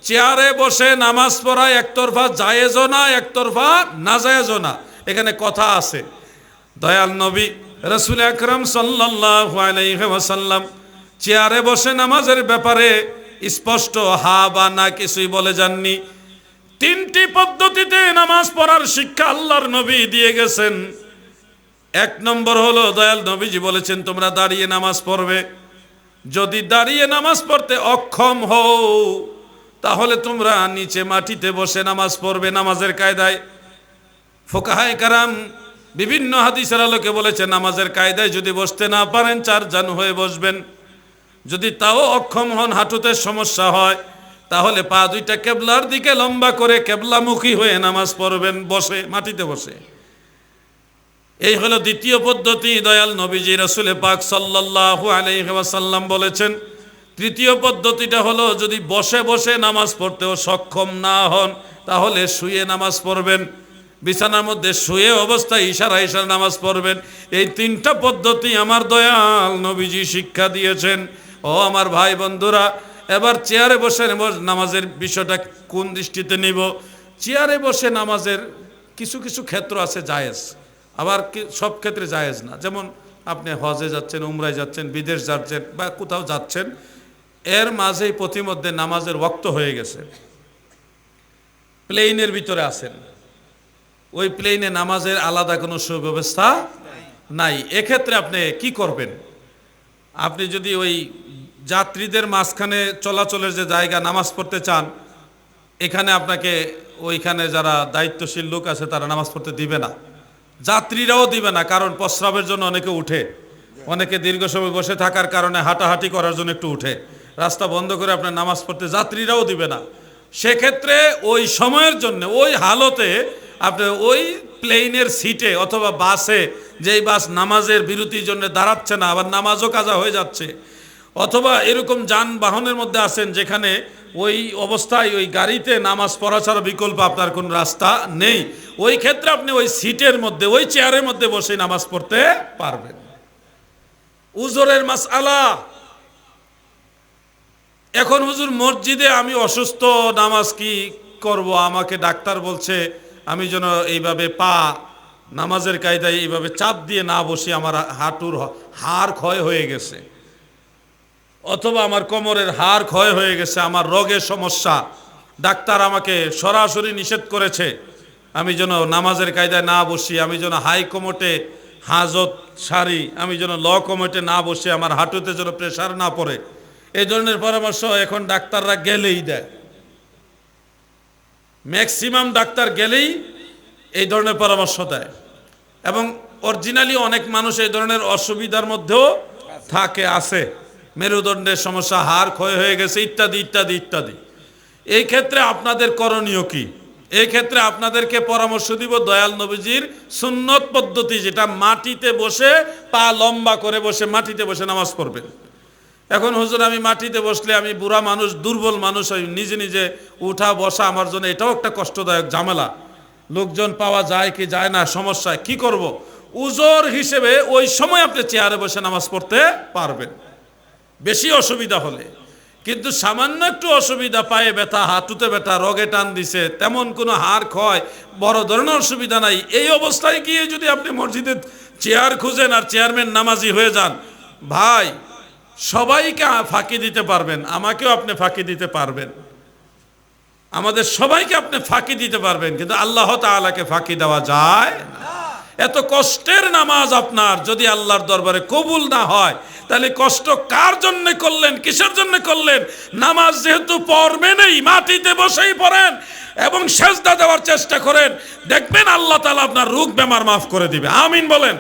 চেয়ারে বসে নামাজ পড়া একতরফা জায়েজও না, একতরফা নাজায়েজও না, এখানে কথা আছে। দয়াল নবী রাসূল আকরাম সাল্লাল্লাহু আলাইহি ওয়াসাল্লাম চেয়ারে বসে নামাজের ব্যাপারে স্পষ্ট হা বা না কিছুই বলে যাননি। তিনটি পদ্ধতিতে নামাজ পড়ার শিক্ষা আল্লাহর নবী দিয়ে গেছেন। এক নম্বর হলো দয়াল নবীজি বলেছেন তোমরা দাঁড়িয়ে নামাজ পড়বে। যদি দাঁড়িয়ে নামাজ পড়তে অক্ষম হও তাহলে তোমরা নিচে মাটিতে বসে নামাজ পড়বে। নামাজের কায়দায় ফুকাহায়ে কেরাম বিভিন্ন হাদিসের আলোকে বলেছে নামাজের কায়দায় যদি বসতে না পারেন চার জানু হয়ে বসবেন। যদি তাও অক্ষম হন, হাঁটুতে সমস্যা হয়, তাহলে পা দুইটা কেবলার দিকে লম্বা করে কেবলামুখী হয়ে নামাজ পড়বেন বসে, মাটিতে বসে। এই হলো দ্বিতীয় পদ্ধতি, দয়াল নবীজি রাসূল পাক সাল্লাল্লাহু আলাইহি ওয়াসাল্লাম বলেছেন। তৃতীয় পদ্ধতিটা হলো যদি বসে বসে নামাজ পড়তেও সক্ষম না হন তাহলে শুয়ে নামাজ পড়বেন, বিছানার মধ্যে শুয়ে অবস্থায় ইশারা নামাজ পড়বেন। এই তিনটা পদ্ধতি আমার দয়াল নবীজি শিক্ষা দিয়েছেন। ও আমার ভাই বন্ধুরা, এবার চেয়ারে বসে নামাজের বিষয়টা কোন দৃষ্টিতে নিব? চেয়ারে বসে নামাজের কিছু কিছু ক্ষেত্র আছে জায়েজ, আবার সব ক্ষেত্রে জায়েজ না। যেমন আপনি হজে যাচ্ছেন, উমরায় যাচ্ছেন, বিদেশ যাচ্ছেন বা কোথাও যাচ্ছেন, এর মাঝেই প্রতিমধ্যে নামাজের ওয়াক্ত হয়ে গেছে, প্লেনের ভিতরে আছেন, ওই প্লেনে নামাজের আলাদা কোনো সুব্যবস্থা নাই। এক্ষেত্রে আপনি কি করবেন? আপনি যদি ওই যাত্রীদের মাঝখানে চলাচলের যে জায়গা নামাজ পড়তে চান, এখানে আপনাকে ওইখানে যারা দায়িত্বশীল লোক আছে তারা নামাজ পড়তে দিবে না, যাত্রীরাও দিবে না। কারণ প্রস্রাবের জন্য অনেকে উঠে, অনেকে দীর্ঘ সময় বসে থাকার কারণে হাঁটাহাঁটি করার জন্য একটু উঠে, রাস্তা বন্ধ করে আপনার নামাজ পড়তে যাত্রীরাও দিবে না। সেক্ষেত্রে ওই সময়ের জন্য ওই হালতে আপনি ওই প্লেনের সিটে অথবা বাসে, যেই বাস নামাজের বিরতির জন্য দাঁড়াচ্ছে না আবার নামাজও কাজা হয়ে যাচ্ছে, অথবা এরকম যানবাহনের মধ্যে আছেন যেখানে ওই অবস্থায় ওই গাড়িতে নামাজ পড়া ছাড়া বিকল্প আপনার কোনো রাস্তা নেই, ওই ক্ষেত্রে আপনি ওই সিটের মধ্যে ওই চেয়ারের মধ্যে বসে নামাজ পড়তে পারবেন। উজরের মাসআলা, এখন হুজুর মসজিদে আমি অসুস্থ, নামাজ কি করব? আমাকে ডাক্তার বলছে আমি যেন এইভাবে পা নামাজের কায়দায় এইভাবে চাপ দিয়ে না বসি, আমার হাঁটুর হাড় ক্ষয় হয়ে গেছে, অথবা আমার কোমরের হাড় ক্ষয় হয়ে গেছে, আমার রোগের সমস্যা, ডাক্তার আমাকে সরাসরি নিষেধ করেছে আমি যেন নামাজের কায়দায় না বসি, আমি যেন হাই কোমোটে হাজত সারি, আমি যেন ল কোমোটে না বসি, আমার হাঁটুতে যেন প্রেশার না পড়ে। এই ধরনের পরামর্শ এখন ডাক্তাররা গেলেই দেয়, ম্যাক্সিমাম ডাক্তার গেলেই এই ধরনের পরামর্শ দেয়। এবং অরিজিনালি অনেক মানুষ এই ধরনের অসুবিধার মধ্যেও আছে, মেরুদণ্ডের সমস্যা, হাড় ক্ষয় হয়ে গেছে ইত্যাদি ইত্যাদি ইত্যাদি। এই ক্ষেত্রে আপনাদের করণীয় কি? এই ক্ষেত্রে আপনাদেরকে পরামর্শ দিব দয়াল নবীজির সুন্নত পদ্ধতি, যেটা মাটিতে বসে পা লম্বা করে বসে মাটিতে বসে নামাজ পড়বেন। এখন হুজুর আমি মাটিতে বসলে আমি বুড়া মানুষ, দুর্বল মানুষ, নিজে নিজে উঠা বসা আমার জন্য এটাও একটা কষ্টদায়ক ঝামেলা, লোকজন পাওয়া যায় কি যায় না, সমস্যায় কি করব? উজর হিসেবে ওই সময় আপনি চেয়ারে বসে নামাজ পড়তে পারবেন বেশি অসুবিধা হলে। কিন্তু সামান্য একটু অসুবিধা, পায়ে ব্যথা, হাঁটুতে ব্যথা, রগে টান দিছে, তেমন কোনো হাড় ক্ষয়, বড় ধরনের অসুবিধা নাই, এই অবস্থায় গিয়ে যদি আপনি মসজিদে চেয়ার খুঁজেন আর চেয়ারম্যান নামাজি হয়ে যান, ভাই সবাইকে ফাঁকি দিতে পারবেন, আমাকেও আপনি ফাঁকি দিতে পারবেন, আমাদের সবাইকে আপনি ফাঁকি দিতে পারবেন, কিন্তু আল্লাহ তাআলাকে ফাঁকি দেওয়া যায় না। এত কষ্টের নামাজ আপনার যদি আল্লাহর দরবারে কবুল না হয় তাহলে কষ্ট কার জন্য করলেন, কিসের জন্য করলেন? নামাজ যেহেতু পড়বেনই, মাটিতে বসেই পড়েন এবং সেজদা দেওয়ার চেষ্টা করেন, দেখবেন আল্লাহ তাআলা আপনার রোগ বেমার মাফ করে দিবে। আমিন বলেন।